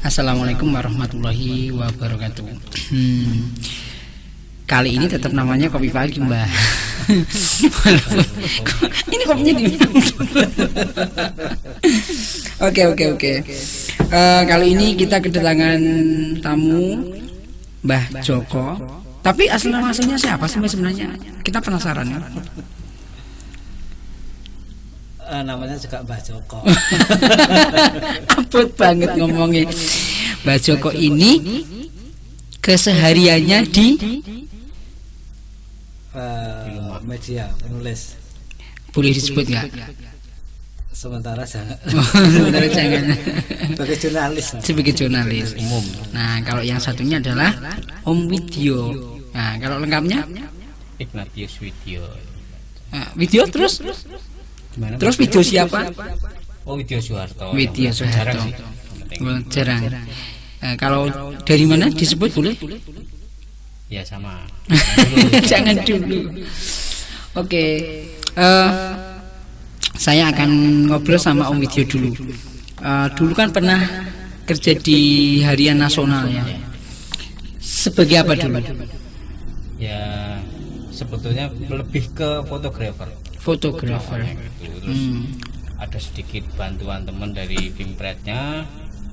Assalamualaikum warahmatullahi wabarakatuh. Kali ini tetap namanya kopi pagi, Mbak. Ini kopinya di. Oke. Kali ini kita kedatangan tamu Mbah Joko. Tapi asli nama aslinya siapa sih sebenarnya? Kita penasaran. Namanya juga Mbah Joko. Abot banget ngomongnya. Mbah Joko ini kesehariannya di media penulis. Boleh disebut nggak? Sementara jangan. Sebenarnya jangan. Sebagai jurnalis umum. Nah, kalau yang satunya adalah Om Widyo. Nah, kalau lengkapnya Ignatius Widyo. Nah, Widyo terus Gimana, terus Widyo siapa? Oh, Widyo Soeharto. Widyo Soeharto. Jarang. Nah, kalau dari mana disebut boleh? Ya sama. Jangan dulu. Oke. Saya akan ngobrol sama Om Widyo dulu. Dulu kan pernah kerja di Harian Nasional ya. Sebagai apa dulu? Ya sebetulnya lebih ke fotografer. Terus ada sedikit bantuan teman dari Pimpretnya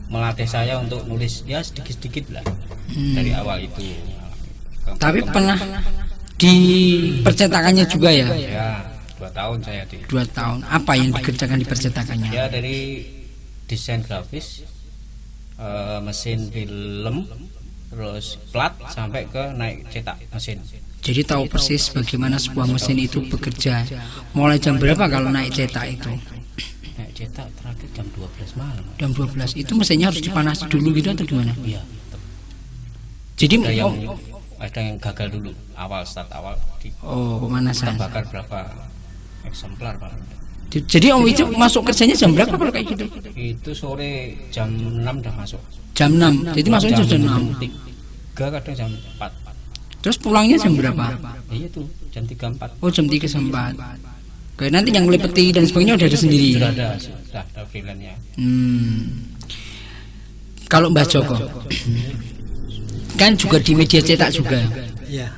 melatih saya untuk nulis ya sedikit-sedikit lah dari awal itu. Tapi pernah di percetakannya juga ya? Ya 2 tahun saya di. 2 tahun. Apa yang dikerjakan di percetakannya? Ya dari desain grafis, mesin film, terus plat sampai ke naik cetak mesin. Jadi tahu persis bagaimana sebuah mesin itu bekerja. Mulai jam berapa kalau naik cetak itu? Naik cetak terakhir jam 12 malam. Jam 12. Itu mesinnya harus dipanasi dulu gitu atau gimana? Iya. Jadi ada yang gagal dulu start awal pemanasan. Bakar berapa eksemplar Pak. Jadi Om Widyo masuk kerjanya jam berapa kalau kayak gitu? Itu sore jam 6 udah masuk. Jam 6. Jadi masuknya jam 6. 3 kadang jam 4. Terus pulangnya jam berapa? Iya tuh jam 3-4. Oh, jam 3-4. Oke, nanti yang melipeti dan sebagainya udah ada sendiri. Sudah ada freelance-nya. Kalau Mbah Joko kan juga di media cetak juga. Iya.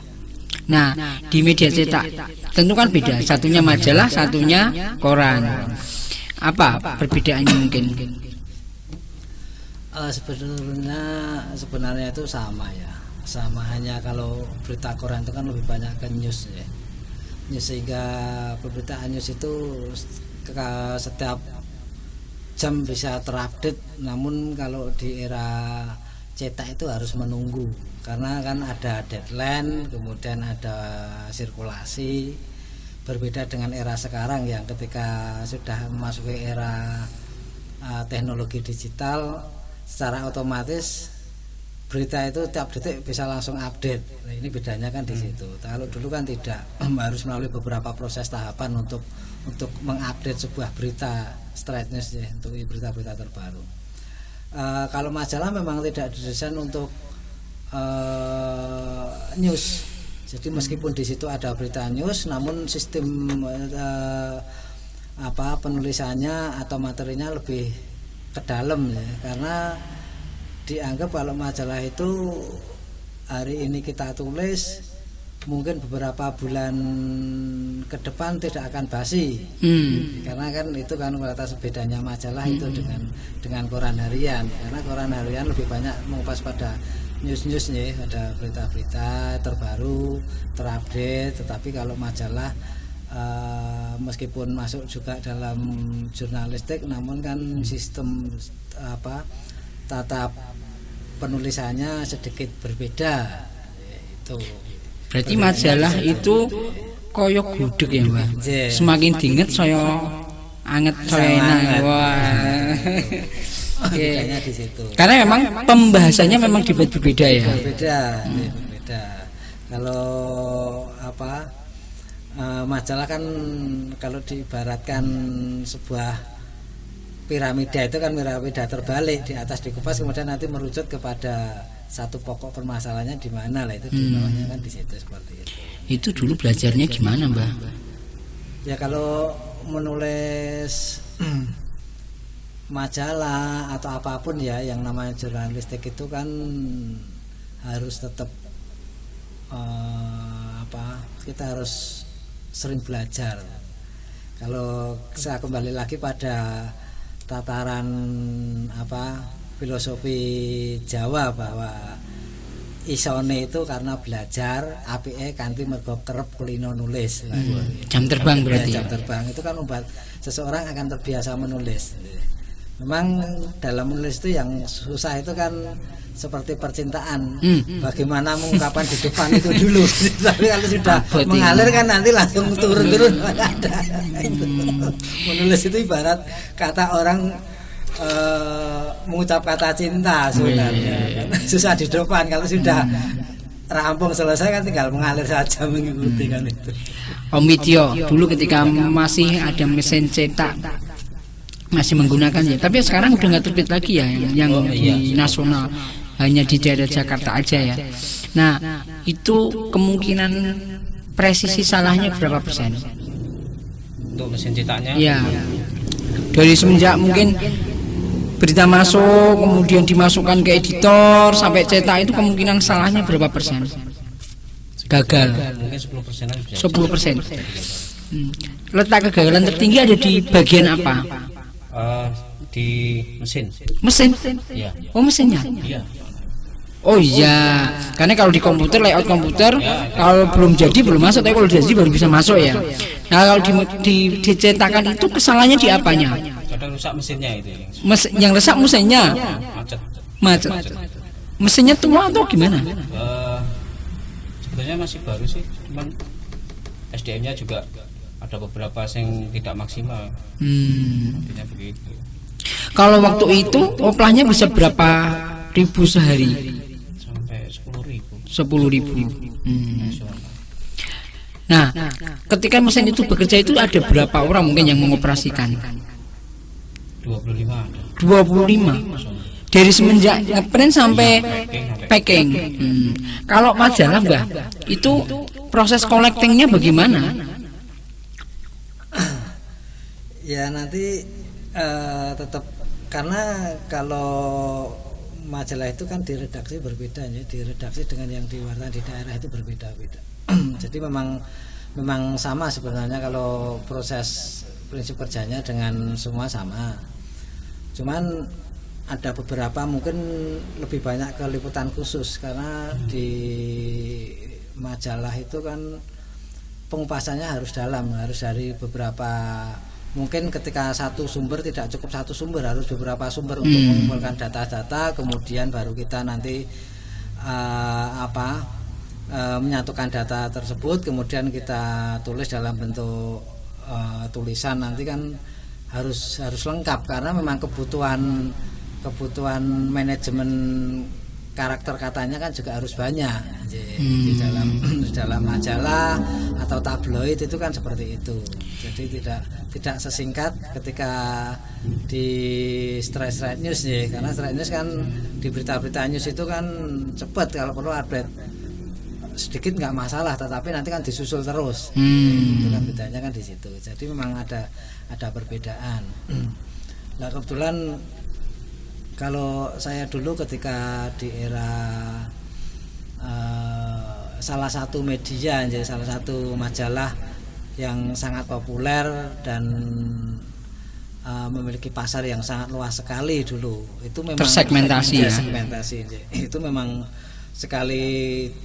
Nah, di media cetak tentu kan beda. Satunya majalah, satunya koran. Apa perbedaannya mungkin? Sebenarnya itu sama ya. Sama, hanya kalau berita koran itu kan lebih banyak ke news ya. Sehingga pemberitaan news itu setiap jam bisa terupdate. Namun kalau di era cetak itu harus menunggu karena kan ada deadline, kemudian ada sirkulasi. Berbeda dengan era sekarang yang ketika sudah memasuki era teknologi digital, secara otomatis berita itu tiap detik bisa langsung update. Nah, ini bedanya kan di situ. Kalau dulu kan tidak, harus melalui beberapa proses tahapan untuk mengupdate sebuah berita straight news ya, untuk berita-berita terbaru. Kalau majalah memang tidak didesain untuk news. Jadi meskipun di situ ada berita news, namun sistem penulisannya atau materinya lebih ke dalam ya, karena dianggap kalau majalah itu hari ini kita tulis mungkin beberapa bulan ke depan tidak akan basi. Karena kan itu kan batas bedanya majalah itu dengan koran harian. Karena koran harian lebih banyak mengupas pada news nih, ada berita-berita terbaru, terupdate. Tetapi kalau majalah meskipun masuk juga dalam jurnalistik, namun kan sistem tata penulisannya sedikit berbeda itu. Berarti majalah itu koyok gudeg ya Mbak. Semakin diinget saya anget saya enak. Wah. Oke. Di situ. Karena memang pembahasannya memang berbeda ya. Berbeda. Kalau majalah kan kalau diibaratkan sebuah piramida itu kan piramida terbalik, di atas dikupas kemudian nanti merucut kepada satu pokok permasalahannya di mana lah, itu di bawahnya kan di situ seperti itu. Itu dulu belajarnya gimana, Mbah? Ya kalau menulis majalah atau apapun ya yang namanya jurnalistik itu kan harus tetap kita harus sering belajar. Kalau saya kembali lagi pada tataran filosofi Jawa bahwa isone itu karena belajar, apike kanthi mergo kerep kulino nulis. Jam terbang berarti. Jam terbang itu kan membuat seseorang akan terbiasa menulis. Memang dalam menulis itu yang susah itu kan seperti percintaan. Bagaimana mengungkapkan di depan itu dulu. Tapi kalau sudah mengalir kan nanti langsung turun-turun. Menulis itu ibarat kata orang mengucap kata cinta sebenarnya. Susah di depan, kalau sudah rampung selesai kan tinggal mengalir saja mengikuti kan itu. Om Widyo dulu ketika masih ada mesin cetak masih menggunakan ya, tapi sekarang udah nggak terbit lagi ya yang di nasional, hanya di daerah Jakarta aja ya. Nah itu kemungkinan presisi salahnya berapa persen untuk mesin cetaknya? Ya dari semenjak mungkin berita masuk kemudian dimasukkan ke editor sampai cetak itu kemungkinan salahnya berapa persen gagal? Mungkin 10%-an bisa. 10%. Letak kegagalan tertinggi ada di bagian apa? Di mesin. Iya. Oh mesinnya. Iya. Oh iya, karena kalau di komputer layout komputer kalau belum jadi belum masuk, tapi kalau jadi baru bisa masuk ya. Nah kalau dicetakan itu kesalahannya di apanya? Kadang rusak mesinnya itu. Yang rusak mesinnya. Macet. Mesinnya tua atau gimana? Sebenarnya masih baru sih, cuman SDM-nya juga ada beberapa yang tidak maksimal. Artinya begitu. Kalau waktu itu oplahnya bisa berapa ribu sehari? Sampai 10.000. 10.000. Nah, ketika mesin itu bekerja itu ada berapa orang mungkin yang mengoperasikan? 25 ada. 25. Dari semenjak ngeprint sampai packing. Kalau majalah Mbah, itu proses collectingnya bagaimana? Ya nanti tetap, karena kalau majalah itu kan diredaksi berbeda ya, diredaksi dengan yang diwartakan di daerah itu berbeda-beda. Jadi memang sama sebenarnya kalau proses prinsip kerjanya dengan semua sama. Cuman ada beberapa mungkin lebih banyak ke liputan khusus karena di majalah itu kan pengupasannya harus dalam, harus dari beberapa, mungkin ketika satu sumber tidak cukup satu sumber, harus beberapa sumber untuk mengumpulkan data-data, kemudian baru kita nanti menyatukan data tersebut, kemudian kita tulis dalam bentuk tulisan, nanti kan harus lengkap karena memang kebutuhan manajemen karakter katanya kan juga harus banyak di dalam majalah atau tabloid itu kan seperti itu. Jadi tidak sesingkat ketika di straight news ya, karena straight news kan di berita-berita news itu kan cepat, kalau perlu update sedikit nggak masalah, tetapi nanti kan disusul terus. Itu kan bedanya kan di situ. Jadi memang ada perbedaan. Nah kebetulan kalau saya dulu ketika di era salah satu media, jadi salah satu majalah yang sangat populer dan memiliki pasar yang sangat luas sekali dulu, itu memang tersegmentasi ya. Itu memang sekali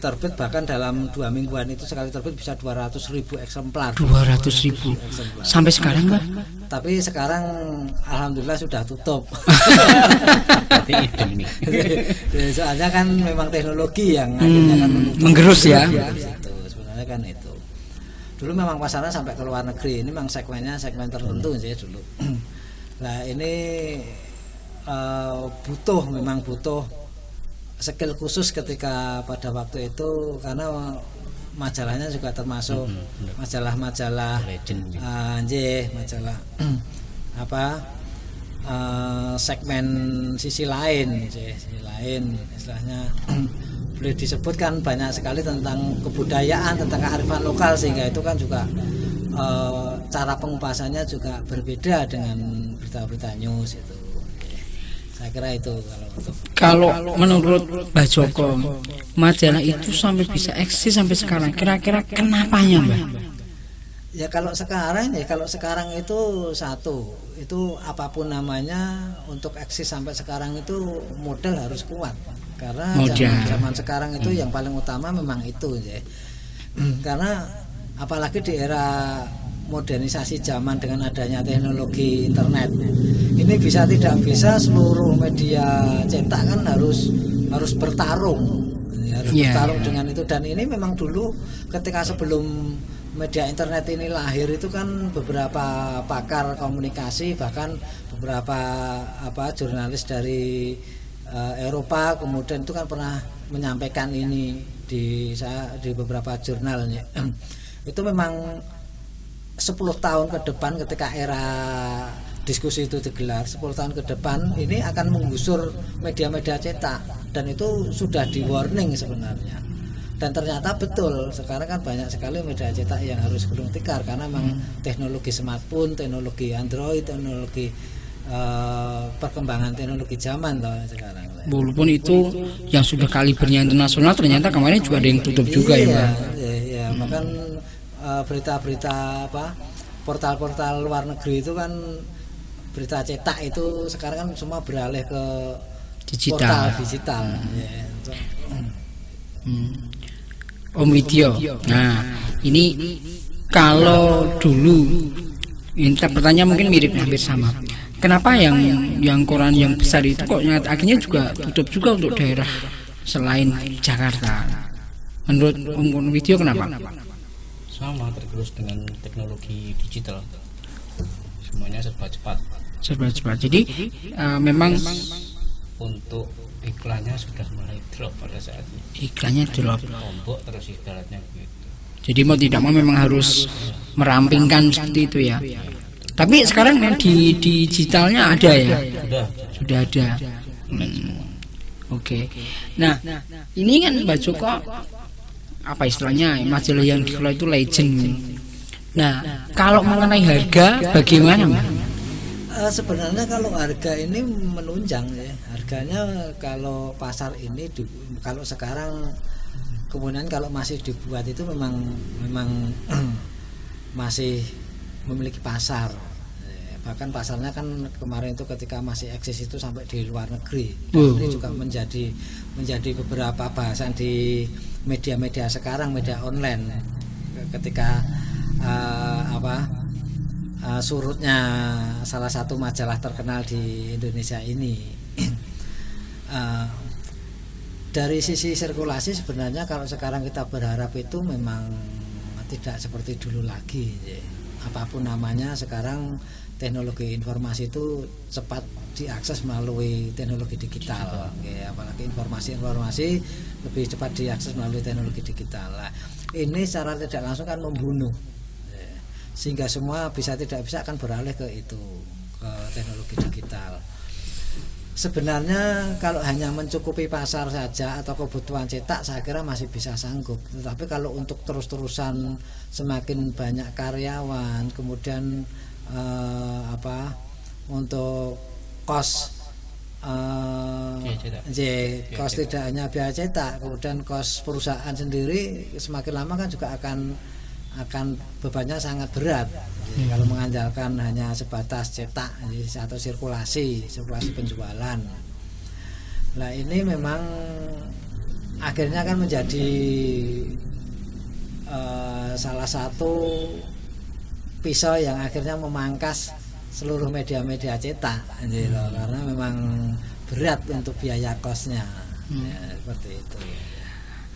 terbit, bahkan dalam 2 mingguan itu sekali terbit bisa 200.000 eksemplar. 200.000 sampai sekarang Mbak? Tapi sekarang alhamdulillah sudah tutup. Soalnya kan memang teknologi yang akhirnya kan menggerus ya. Itu sebenarnya kan itu. Dulu memang pasarnya sampai ke luar negeri. Ini memang segmen tertentu saja dulu. Nah ini memang butuh skill khusus ketika pada waktu itu, karena majalahnya juga termasuk majalah-majalah majalah segmen sisi lain istilahnya boleh disebutkan banyak sekali tentang kebudayaan, tentang kearifan lokal, sehingga itu kan juga cara pengupasannya juga berbeda dengan berita-berita news itu. Saya kira itu kalau menurut Mbah Joko, majalah itu sampai bisa eksis sampai sekarang, kira-kira kenapanya, Mbah? Ya kalau sekarang itu satu, itu apapun namanya, untuk eksis sampai sekarang itu modal harus kuat. Karena zaman sekarang itu yang paling utama memang itu ya. Karena apalagi di era modernisasi zaman dengan adanya teknologi internet, ini tidak bisa seluruh media cetak kan harus bertarung dengan itu. Dan ini memang dulu ketika sebelum media internet ini lahir itu kan beberapa pakar komunikasi, bahkan beberapa jurnalis dari Eropa kemudian itu kan pernah menyampaikan ini di beberapa jurnalnya. Itu memang 10 tahun ke depan ketika era diskusi itu digelar, 10 tahun ke depan ini akan menggusur media-media cetak, dan itu sudah di warning sebenarnya. Dan ternyata betul, sekarang kan banyak sekali media cetak yang harus gulung tikar karena memang teknologi smartphone, teknologi Android, teknologi perkembangan teknologi zaman loh sekarang. Walaupun itu yang sudah kalibernya internasional, ternyata kemarin juga ada yang tutup juga ya, Pak. Iya, bahkan berita-berita portal-portal luar negeri itu kan berita cetak itu sekarang kan semua beralih ke portal digital. Ya. Om Widyo. Nah, ini kalau dulu, ini pertanyaan mungkin mirip hampir sama. Kenapa yang koran yang besar itu kok akhirnya juga tutup juga untuk daerah selain Jakarta? Menurut Om Widyo kenapa? Sama, tergerus dengan teknologi digital. Semuanya serba cepat. Jadi memang untuk iklannya sudah mulai drop pada saat ini. Iklannya drop. Tombok terus ibaratnya begitu. Jadi mau tidak mau memang harus merampingkan seperti itu ya. Tapi sekarang di digitalnya ada ya. Sudah ada. Oke. Nah, ini kan Mbak Joko apa istilahnya, majalah yang dikelola itu legend. Nah, kalau mengenai harga bagaimana, Mbak? Sebenarnya kalau harga ini menunjang ya. Harganya kalau pasar ini kalau sekarang, kemudian kalau masih dibuat itu memang masih memiliki pasar. Bahkan pasarnya kan kemarin itu ketika masih eksis itu sampai di luar negeri. Dan ini juga menjadi beberapa bahasan di media-media sekarang, media online, ketika surutnya salah satu majalah terkenal di Indonesia ini. Dari sisi sirkulasi sebenarnya kalau sekarang kita berharap itu memang tidak seperti dulu lagi. Apapun namanya, sekarang teknologi informasi itu cepat diakses melalui teknologi digital. Apalagi informasi lebih cepat diakses melalui teknologi digital. Nah, ini secara tidak langsung kan membunuh, sehingga semua tidak bisa akan beralih ke teknologi digital. Sebenarnya kalau hanya mencukupi pasar saja atau kebutuhan cetak, saya kira masih bisa sanggup. Tetapi kalau untuk terus-terusan semakin banyak karyawan, kemudian untuk kos tidak hanya biaya cetak, kemudian kos perusahaan sendiri semakin lama kan juga akan bebannya sangat berat. Kalau mengandalkan hanya sebatas cetak atau sirkulasi penjualan. Nah, ini memang akhirnya kan menjadi salah satu pisau yang akhirnya memangkas seluruh media-media cetak, karena memang berat untuk biaya kosnya. Seperti itu.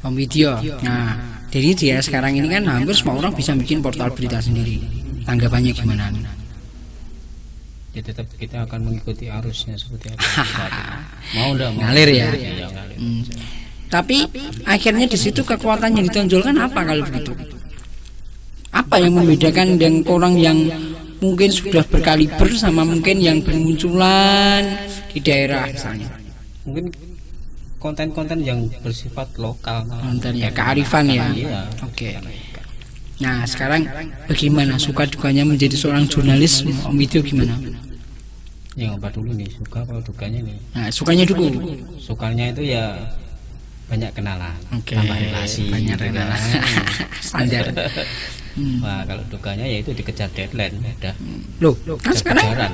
Om Widyo. Nah, jadi dia sekarang ini kan hampir semua orang bisa bikin portal berita sendiri. Tanggapannya gimana? Ya tetap kita akan mengikuti arusnya seperti apa. Mau enggak mau. Ngalir ya. Ngalir. Tapi akhirnya di situ kekuatan yang ditonjolkan apa kalau begitu? Apa yang membedakan dengan orang yang mungkin sudah berkaliber sama mungkin yang bermunculan di daerah misalnya. Mungkin konten-konten yang bersifat lokal, Konten ya, kearifan ya. Iya. Oke. Nah sekarang bagaimana suka dukanya menjadi seorang jurnalis, Om Widyo gimana? Yang apa dulu nih, suka apa dukanya nih? Nah sukanya dulu. Sukanya itu ya banyak kenalan, Oke. tambah relasi, Banyak gitu kenalan. kan. Standar. Wah, kalau dukanya ya itu dikejar deadline, udah. Loh, kan sekarang Kejaran.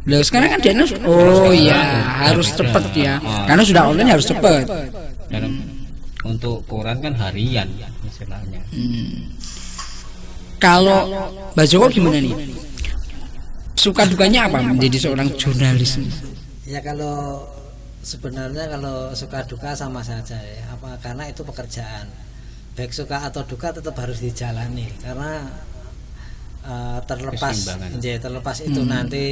Loh, sekarang kan Diana oh iya harus cepet ya. Karena sudah online harus cepet. Dan untuk koran kan harian istilahnya. Kalau Mbak Joko gimana nih? Suka dukanya apa menjadi seorang jurnalis? Ya kalau sebenarnya kalau suka duka sama saja ya, apa karena itu pekerjaan. Baik suka atau duka tetap harus dijalani karena terlepas itu nanti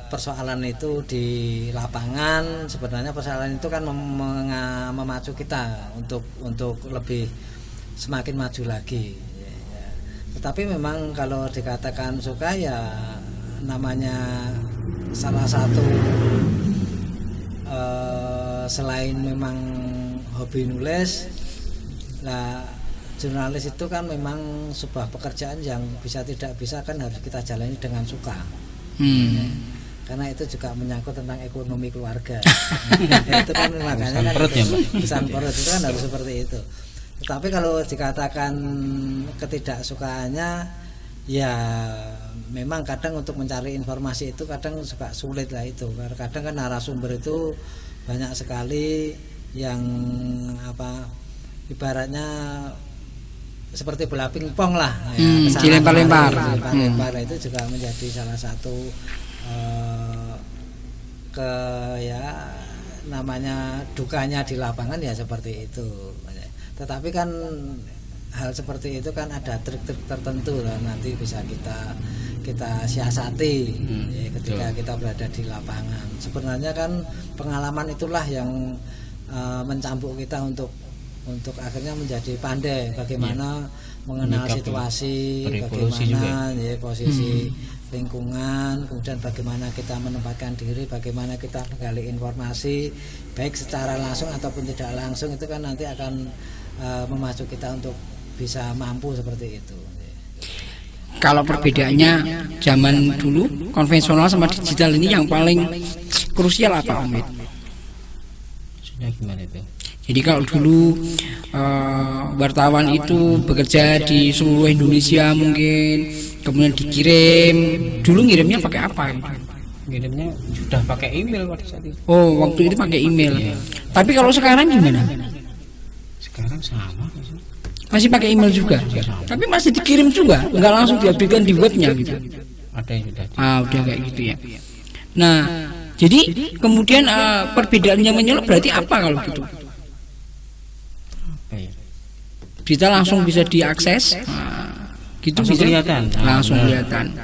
persoalan itu di lapangan, sebenarnya persoalan itu kan memacu kita untuk lebih semakin maju lagi. Tetapi memang kalau dikatakan suka ya namanya salah satu selain memang hobi nulis, lah jurnalis itu kan memang sebuah pekerjaan yang bisa tidak bisa kan harus kita jalani dengan suka. Karena itu juga menyangkut tentang ekonomi keluarga. Itu kan makanya kan pesan perut itu kan harus seperti itu. Tetapi kalau dikatakan ketidaksukaannya ya memang kadang untuk mencari informasi itu kadang suka sulit lah itu. Karena kadang kan narasumber itu banyak sekali yang apa ibaratnya seperti bola pingpong lah ya, dilempar-lempar. Itu juga menjadi salah satu ya namanya dukanya di lapangan ya seperti itu. Tetapi kan hal seperti itu kan ada trik-trik tertentu lah nanti bisa kita siasati ya, ketika kita berada di lapangan. Sebenarnya kan pengalaman itulah yang mencambuk kita untuk akhirnya menjadi pandai bagaimana mengenal situasi, bagaimana ya posisi lingkungan, kemudian bagaimana kita menempatkan diri, bagaimana kita menggali informasi baik secara langsung ataupun tidak langsung, itu kan nanti akan memacu kita untuk bisa mampu seperti itu. Kalau perbedaannya zaman dulu konvensional sama digital ini yang paling krusial apa, Om? Sudah gimana itu? Jadi kalau dulu wartawan itu bekerja di seluruh Indonesia mungkin, kemudian dikirim. Dulu ngirimnya pakai apa? Ngirimnya sudah pakai email pada saat itu. Oh, waktu itu pakai email. Iya. Tapi kalau sekarang gimana? Sekarang sama. Masih pakai email juga. Tapi masih dikirim juga, nggak langsung diupdatekan di webnya gitu. Ada yang sudah. Udah kayak gitu ya. Nah, jadi kemudian perbedaannya menyeluruh berarti apa kalau gitu? Berita langsung bisa diakses, gitu langsung bisa kelihatan. Langsung kelihatan.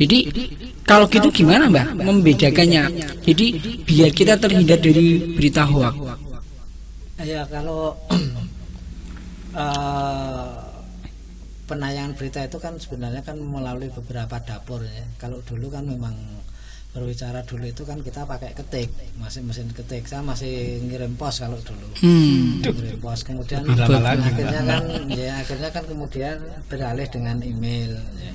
Jadi kalau gitu gimana, Mbak, membedakannya? Jadi biar kita terhindar dari berita hoax. Ya kalau penayangan berita itu kan sebenarnya kan melalui beberapa dapur ya. Kalau dulu kan memang berbicara dulu itu kan kita pakai ketik, masih mesin ketik. Saya masih ngirim pos kalau dulu. Ngirim pos, kemudian akhirnya kan kemudian beralih dengan email ya.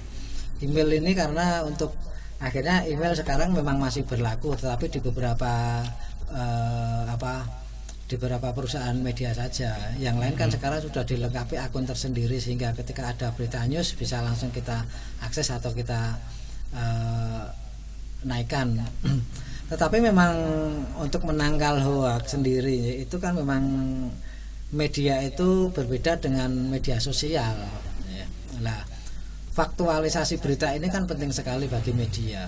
Email ini karena untuk akhirnya email sekarang memang masih berlaku, tetapi di beberapa di beberapa perusahaan media saja. Yang lain kan sekarang sudah dilengkapi akun tersendiri sehingga ketika ada berita news bisa langsung kita akses atau kita naikkan. Tetapi memang untuk menangkal hoax sendiri itu kan memang media itu berbeda dengan media sosial ya. Nah, faktualisasi berita ini kan penting sekali bagi media,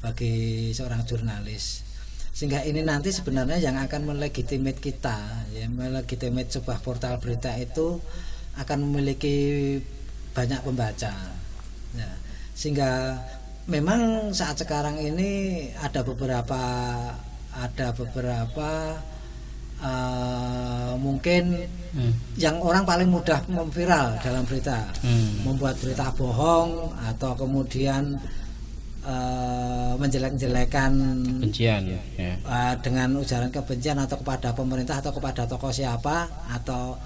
bagi seorang jurnalis. Sehingga ini nanti sebenarnya yang akan melegitimate kita ya, melegitimate sebuah portal berita itu akan memiliki banyak pembaca ya. Sehingga memang saat sekarang ini ada beberapa mungkin yang orang paling mudah memviral dalam berita, membuat berita bohong atau kemudian menjelek-jelekan kebencian ya. Dengan ujaran kebencian atau kepada pemerintah atau kepada tokoh siapa, atau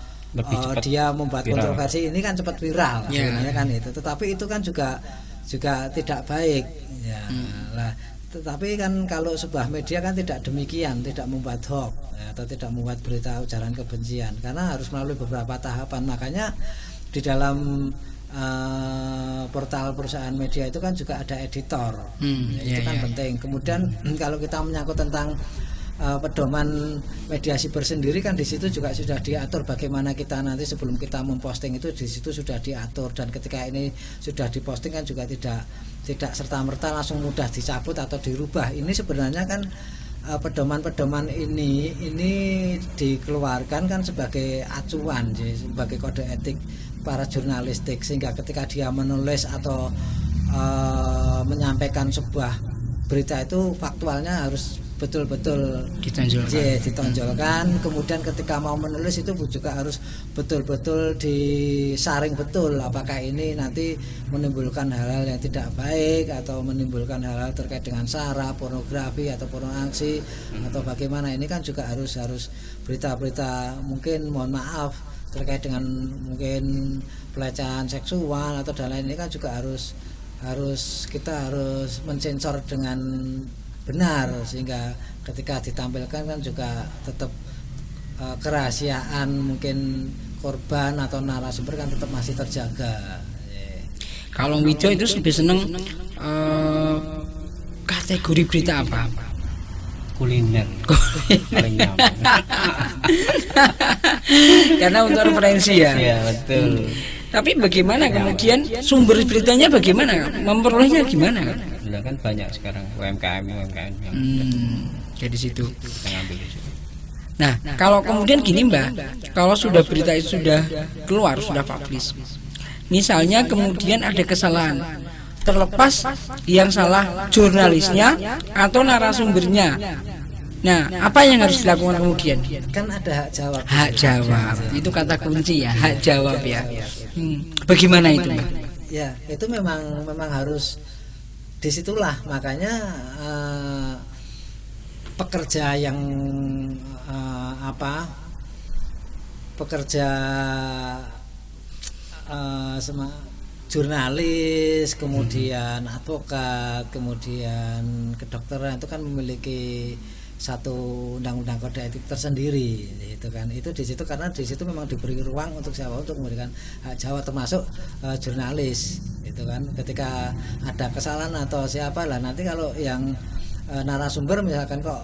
dia membuat viral. Kontroversi ini kan cepat viral sebenarnya kan itu, tetapi itu kan juga tidak baik ya. Lah, tetapi kan kalau sebuah media kan tidak demikian, tidak membuat hoax ya, atau tidak membuat berita ujaran kebencian, karena harus melalui beberapa tahapan. Makanya di dalam portal perusahaan media itu kan juga ada editor, itu kan penting. Kemudian kalau kita menyangkut tentang pedoman media siber sendiri kan di situ juga sudah diatur bagaimana kita nanti sebelum kita memposting itu di situ sudah diatur, dan ketika ini sudah diposting kan juga tidak serta-merta langsung mudah dicabut atau dirubah. Ini sebenarnya kan pedoman-pedoman ini dikeluarkan kan sebagai acuan, sebagai kode etik para jurnalistik, sehingga ketika dia menulis atau menyampaikan sebuah berita itu faktualnya harus betul-betul ditonjolkan. Kemudian ketika mau menulis itu juga harus betul-betul disaring betul, apakah ini nanti menimbulkan hal-hal yang tidak baik atau menimbulkan hal-hal terkait dengan sara, pornografi atau pornoaksi atau bagaimana. Ini kan juga harus berita-berita mungkin mohon maaf terkait dengan mungkin pelecehan seksual atau dan lain, ini kan juga kita harus mensensor dengan benar, sehingga ketika ditampilkan kan juga tetap kerahasiaan mungkin korban atau narasumber kan tetap masih terjaga. Kalau Wijo itu lebih seneng kategori berita apa? Kuliner. Paling nyaman. Karena untuk referensi ya. Iya, betul. Tapi bagaimana kemudian sumber beritanya, bagaimana memperolehnya gimana? Nah, kan banyak sekarang UMKM yang jadi situ. Kita ngambil di situ. Nah, kalau kemudian gini Mbak, kalau sudah berita itu sudah keluar, sudah publish, misalnya kemudian ada kesalahan, terlepas yang salah jurnalisnya atau narasumbernya. Nah, apa yang harus dilakukan kemudian? Kan ada hak jawab. Hak jawab, itu kata kunci ya, hak jawab ya. Bagaimana itu, Mbak? Ya, itu memang harus disitulah, makanya pekerja yang jurnalis, kemudian advokat, kemudian kedokteran itu kan memiliki satu undang-undang kode etik tersendiri, itu kan. Itu di situ karena di situ memang diberi ruang untuk siapa, untuk memberikan hak jawab, termasuk jurnalis, itu kan. Ketika ada kesalahan atau siapa lah, nanti kalau yang narasumber misalkan kok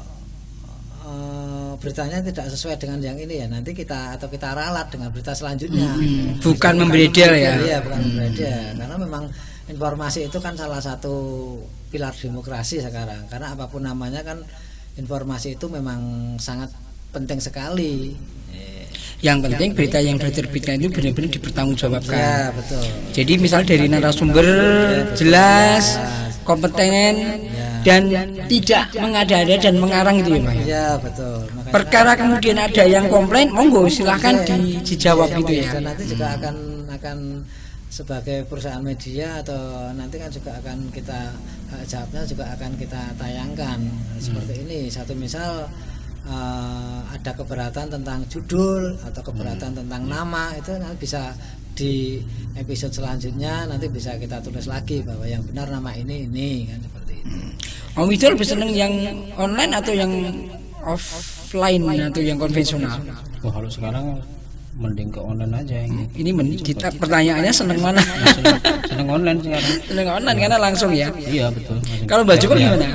beritanya tidak sesuai dengan yang ini ya, nanti kita ralat dengan berita selanjutnya. Bukan membredel ya. Iya, bukan membredel, karena memang informasi itu kan salah satu pilar demokrasi sekarang, karena apapun namanya kan informasi itu memang sangat penting sekali. Yang penting berita yang diterbitkan itu benar-benar dipertanggungjawabkan. Ya, betul. Jadi misal dari narasumber jelas, kompeten, dan tidak mengada-ada dan mengarang itu ya Pak. Ya, betul. Makanya perkara kemudian ada yang komplain, monggo silahkan dijawab gitu ya. Dan nanti juga akan sebagai perusahaan media atau nanti kan juga akan kita hak jawabnya juga akan kita tayangkan seperti ini. Satu misal ada keberatan tentang judul atau keberatan tentang nama, itu nanti bisa di episode selanjutnya nanti bisa kita tulis lagi bahwa yang benar nama ini kan seperti itu. Om Wijo lebih seneng yang online atau yang offline atau yang konvensional? Wah, kalau sekarang mending ke online aja ini. Ini kita pertanyaannya seneng mana? Seneng online sekarang. Seneng online karena langsung ya. Iya, betul. Kalau baju kok gimana?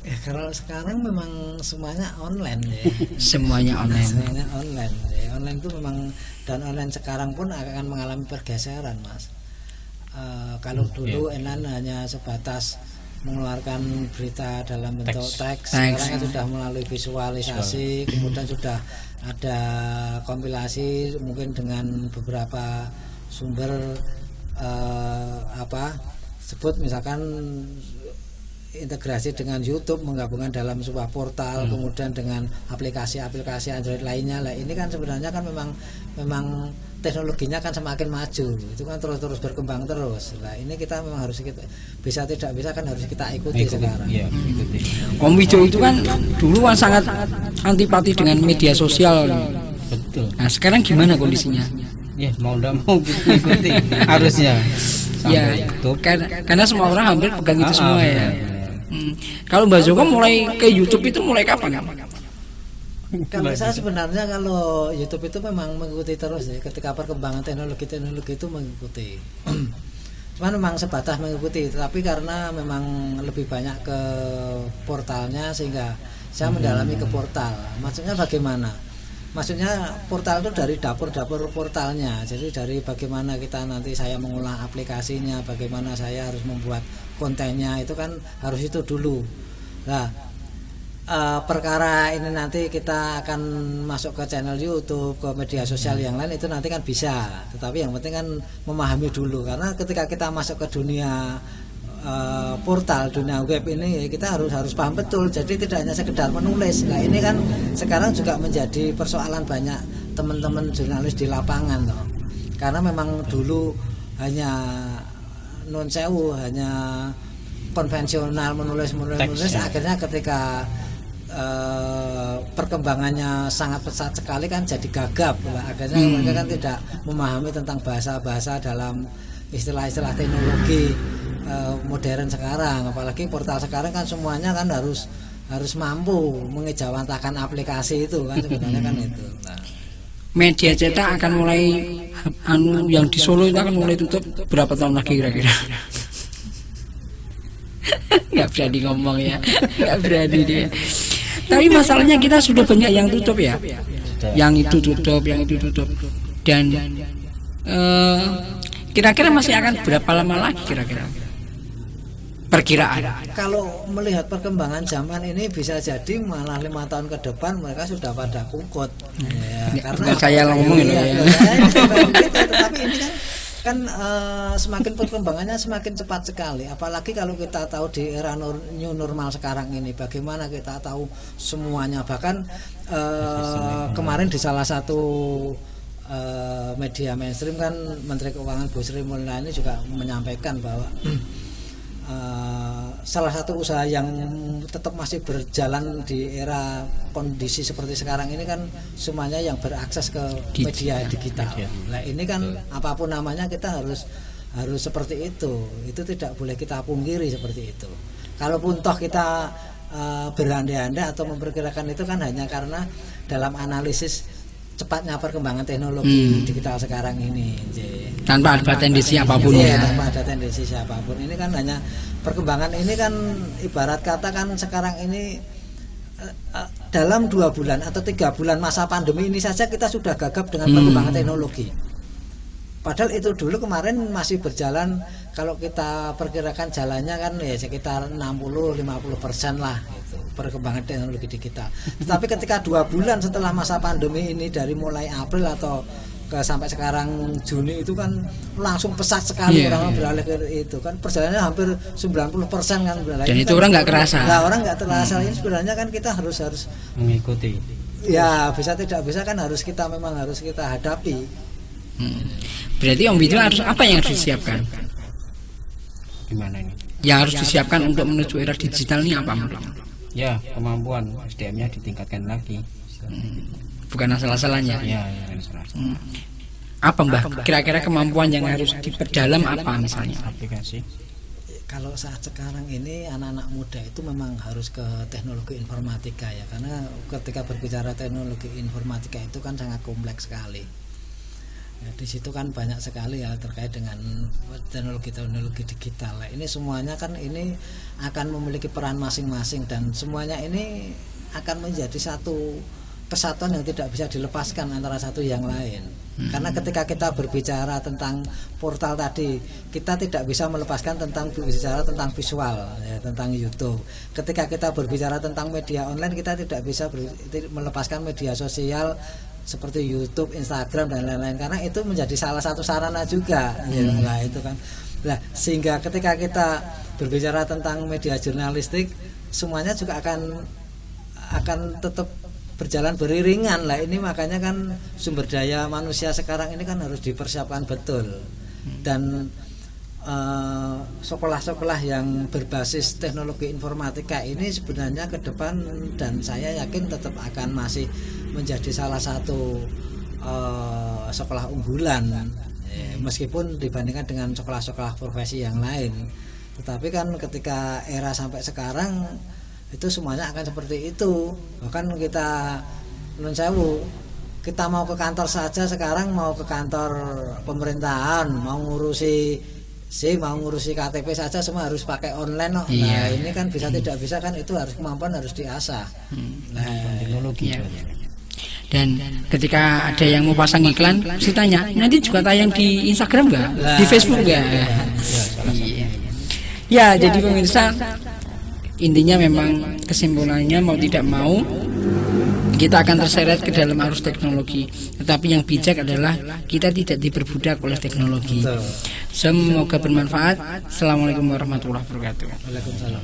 Ya, kalau sekarang memang semuanya online ya. Semuanya online. Semuanya online. Ya, online itu memang, dan online sekarang pun akan mengalami pergeseran, Mas. Kalau dulu online hanya sebatas mengeluarkan berita dalam bentuk teks. Sekarang sudah melalui visualisasi, kemudian sudah ada kompilasi mungkin dengan beberapa sumber sebut misalkan integrasi dengan YouTube, menggabungkan dalam sebuah portal, kemudian dengan aplikasi-aplikasi Android lainnya lah. Ini kan sebenarnya kan memang teknologinya kan semakin maju, itu kan terus berkembang terus. Nah ini kita memang harus bisa tidak bisa kan harus kita ikuti sekarang. Iya, ikuti. Om Wijo itu kan dulu kan sangat antipati dengan media sosial. Betul. Nah sekarang gimana kondisinya? Ya mau ndak mau ikuti harusnya. Ya, karena semua orang hampir pegang itu semua ya. Kalau Mbak Joko mulai ke YouTube itu mulai kapan? Kalau saya sebenarnya kalau YouTube itu memang mengikuti terus ya, ketika perkembangan teknologi itu mengikuti. Cuman memang sebatas mengikuti, tapi karena memang lebih banyak ke portalnya sehingga saya mendalami ke portal. Maksudnya bagaimana? Maksudnya portal itu dari dapur-dapur portalnya. Jadi dari bagaimana kita nanti saya mengolah aplikasinya, bagaimana saya harus membuat kontennya, itu kan harus itu dulu. Nah, perkara ini nanti kita akan masuk ke channel YouTube, ke media sosial yang lain itu nanti kan bisa. Tetapi yang penting kan memahami dulu, karena ketika kita masuk ke dunia portal, dunia web ini kita harus paham betul. Jadi tidak hanya sekedar menulis. Nah ini kan sekarang juga menjadi persoalan banyak teman-teman jurnalis di lapangan loh. Karena memang dulu hanya non sewu, hanya konvensional menulis, akhirnya ketika perkembangannya sangat pesat sekali kan jadi gagap lah. Akhirnya mereka kan tidak memahami tentang bahasa-bahasa dalam istilah-istilah teknologi modern sekarang. Apalagi portal sekarang kan semuanya kan harus mampu mengejawantahkan aplikasi itu kan sebenarnya kan itu. Nah. Media cetak akan mulai yang di Solo itu akan mulai tutup berapa tahun lagi kira-kira? Nggak berani ngomong ya, nggak berani dia. Tapi masalahnya kita sudah banyak yang tutup ya, yang itu tutup, dan kira-kira masih akan berapa lama lagi kira-kira? Perkiraan. Kalau melihat perkembangan zaman ini bisa jadi malah 5 tahun ke depan mereka sudah pada kukut. Ya, karena saya ngomong ya. Tapi ini kan semakin perkembangannya semakin cepat sekali. Apalagi kalau kita tahu di era new normal sekarang ini, bagaimana kita tahu semuanya. Bahkan kemarin di salah satu media mainstream kan Menteri Keuangan Bu Sri Mulyani juga menyampaikan bahwa salah satu usaha yang tetap masih berjalan di era kondisi seperti sekarang ini kan semuanya yang berakses ke media digital. Nah ini kan apapun namanya kita harus seperti itu tidak boleh kita pungkiri seperti itu. Kalaupun toh kita berandai-andai atau memperkirakan itu kan hanya karena dalam analisis cepatnya perkembangan teknologi digital sekarang ini, tanpa ada tendensi apapun ya. Tanpa ada tendensi siapapun. Ini kan hanya perkembangan ini kan ibarat kata kan sekarang ini dalam 2 bulan atau 3 bulan masa pandemi ini saja kita sudah gagap dengan perkembangan teknologi. Padahal itu dulu kemarin masih berjalan, kalau kita perkirakan jalannya kan ya sekitar 60-50% lah gitu, perkembangan teknologi digital. Tetapi ketika 2 bulan setelah masa pandemi ini, dari mulai April atau sampai sekarang Juni itu kan langsung pesat sekali orang beralih ke itu kan, perjalanannya hampir 90% kan beralih. Dan itu kan orang nggak kerasa. Nah, orang nggak terasa. Ini sebenarnya kan kita harus mengikuti. Ya bisa tidak bisa kan harus kita hadapi. Berarti Om Wijo harus apa yang harus disiapkan? Gimana ini? Yang harus disiapkan untuk menuju era digital ini apa menurut? Ya, kemampuan SDM-nya ditingkatkan lagi. Bukan asal-asalannya. Ya, Apa Mbah? Kira-kira kemampuan yang harus diperdalam apa misalnya? Aplikasi. Kalau saat sekarang ini anak-anak muda itu memang harus ke teknologi informatika ya, karena ketika berbicara teknologi informatika itu kan sangat kompleks sekali. Ya, di situ kan banyak sekali ya terkait dengan teknologi digital. Nah, ini semuanya kan ini akan memiliki peran masing-masing dan semuanya ini akan menjadi satu kesatuan yang tidak bisa dilepaskan antara satu yang lain. Karena ketika kita berbicara tentang portal tadi, kita tidak bisa melepaskan berbicara tentang visual ya, tentang YouTube. Ketika kita berbicara tentang media online, kita tidak bisa melepaskan media sosial seperti YouTube, Instagram dan lain-lain, karena itu menjadi salah satu sarana juga. Ya, nah itu kan. Nah, sehingga ketika kita berbicara tentang media jurnalistik, semuanya juga akan tetap berjalan beriringan lah. Ini makanya kan sumber daya manusia sekarang ini kan harus dipersiapkan betul. Dan sekolah-sekolah yang berbasis teknologi informatika ini sebenarnya ke depan, dan saya yakin tetap akan masih menjadi salah satu sekolah unggulan, meskipun dibandingkan dengan sekolah-sekolah profesi yang lain. Tetapi kan ketika era sampai sekarang itu semuanya akan seperti itu. Bahkan kita nun sewu, kita mau ke kantor saja sekarang, mau ke kantor pemerintahan, mau ngurusi KTP saja semua harus pakai online. Nah, ini kan bisa tidak bisa kan, itu harus kemampuan harus diasah. Teknologi. Dan ketika ada yang mau pasang iklan, saya tanya, nanti juga tayang di Instagram nggak? Di Facebook nggak? Ya, jadi pemirsa, intinya memang kesimpulannya mau tidak mau kita akan terseret ke dalam arus teknologi. Tetapi yang bijak adalah kita tidak diperbudak oleh teknologi. Semoga bermanfaat. Assalamualaikum warahmatullahi wabarakatuh. Waalaikumsalam.